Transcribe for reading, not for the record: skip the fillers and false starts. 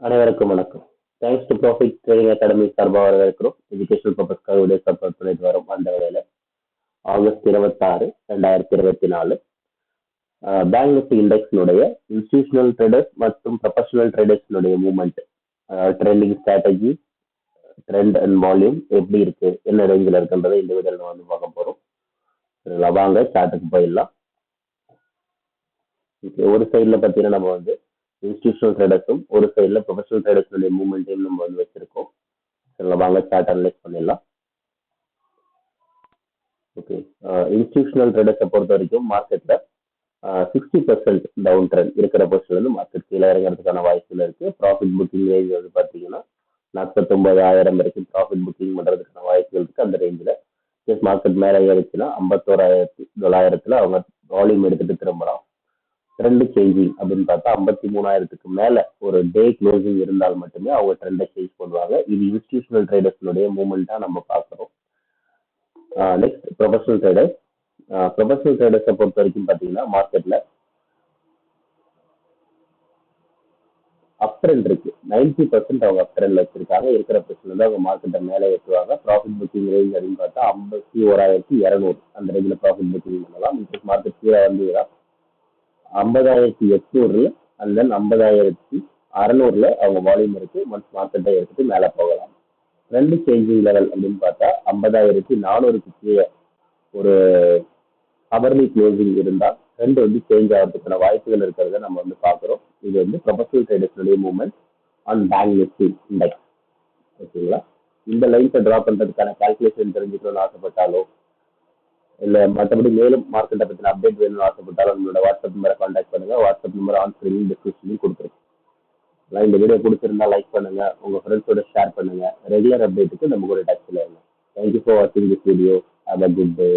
அனைவருக்கும் வணக்கம். Thanks to profit trading academy சார்பாக வரவேற்கிறோம். எஜுகேஷனல் பர்பஸ்க்காக வீடியோ சப்போர்ட் பண்ணிட்டு வரோம். அந்த வேலையில ஆகஸ்ட் 26, 2024 பேங்க் நிஃப்டி இண்டெக்ஸினுடைய இன்ஸ்டிடியூஷனல் ட்ரேடர்ஸ் மற்றும் ப்ரொஃபஷனல் ட்ரேடர்ஸினுடைய movement, trending strategy, trend and volume எப்படி இருக்கு, என்ன ரேஞ்சில் இருக்குன்றதை இந்த வீடியோவில் நம்ம வந்து பார்க்க போறோம். வாங்க சார்ட்டுக்கு போயிடலாம். ஒரு சைடில் பார்த்தீங்கன்னா நம்ம வந்து இன்ஸ்டிடியூஷனல் ட்ரேடர்ஸும் ஒரு சைடில் ப்ரொஃபஷனல் ட்ரேடர்ஸுடைய மூவ்மெண்ட்டையும் நம்ம வந்து வச்சிருக்கோம். வாங்க சார்ட் அனலைஸ் பண்ணிடலாம். ஓகே, இன்ஸ்டிடியூஷனல் ட்ரேடர்ஸை பொறுத்த வரைக்கும் மார்க்கெட்ல 60% டவுன் ட்ரெண்ட் இருக்கிற பொசிஷன்ல இருந்து மார்க்கெட் கீழே இறங்குறதுக்கான வாய்ப்புகள் இருக்கு. ப்ராஃபிட் புக்கிங் ரேஞ்ச் வந்து பார்த்தீங்கன்னா 49,000 வரைக்கும் ப்ராஃபிட் புக்கிங் பண்றதுக்கான வாய்ப்புகள் இருக்கு. அந்த ரேஞ்சில் மார்க்கெட் மேலே ஏறிச்சுன்னா 51,900 அவங்க வால்யூம் எடுத்துட்டு திரும்பலாம். ட்ரெண்ட் சேஞ்சிங் அப்படின்னு பார்த்தா 53,000க்கு மேல ஒரு டே க்ளோசிங் இருந்தால் மட்டுமே அவங்க ட்ரெண்டை சேஞ்ச் பண்ணுவாங்க. இது இன்ஸ்டிடியூஷனல் ட்ரேடர்ஸ்னுடைய மூவ்மெண்ட்டாக நம்ம பார்க்குறோம். Next professional traders. ப்ரொஃபஷனல் ட்ரேடர்ஸை பொறுத்த வரைக்கும் பார்த்தீங்கன்னா மார்க்கெட்ல அப் ட்ரெண்ட் இருக்கு. 90% அவங்க அப் ட்ரெண்ட்ல வச்சிருக்காங்க. இருக்கிற பிரச்சனை வந்து அவங்க மார்க்கெட்டை மேலே ஏற்றுவாங்க. ப்ராஃபிட் புக்கிங் ரேஞ்ச் அப்படின்னு பார்த்தா 51,200 அந்த ரேஞ்சில் ப்ராஃபிட் புக்கிங் பண்ணலாம். மார்க்கெட் கீழே வந்து 50,800 அண்ட் தென் 50,600 அவங்க வால்யூம் இருக்கு. மந்த் மார்க்கெட்டை எடுத்துட்டு மேலே போகலாம். ட்ரெண்ட் சேஞ்சிங் லெவல் அப்படின்னு பார்த்தா 50,400க்கு கீழே ஒரு ஹவர்லி க்ளோசிங் இருந்தால் ட்ரெண்ட் வந்து சேஞ்ச் ஆகிறதுக்கான வாய்ப்புகள் இருக்கிறத நம்ம வந்து பார்க்குறோம். இது வந்து ப்ரொஃபஷனல் ட்ரேடர்ஸுடைய movement on bank Nifty index. ஓகேங்களா? இந்த லைன்ஸை ட்ரா பண்ணுறதுக்கான கால்குலேஷன் தெரிஞ்சுக்கணும்னு ஆசைப்பட்டாலோ இல்லை மற்றபடி மேலும் மார்க்கெட்டை பற்றின அப்டேட் வேணும்னு ஆசைப்பட்டாலும் நம்மளோட வாட்ஸ்அப் நம்பரை கான்டாக்ட் பண்ணுங்க. வாட்ஸ்அப் நம்பர் ஆன் ஸ்க்ரீன் டிஸ்கிரிப்ஷன்லையும் கொடுத்துருக்கோம். இந்த வீடியோ பிடிச்சிருந்தா லைக் பண்ணுங்க, உங்க ஃப்ரெண்ட்ஸோட ஷேர் பண்ணுங்க. ரெகுலர் அப்டேட்டுக்கு நம்ம கூட டச்ல இருங்க. தேங்க்யூ ஃபார் வாட்சிங் this video. Have a good day.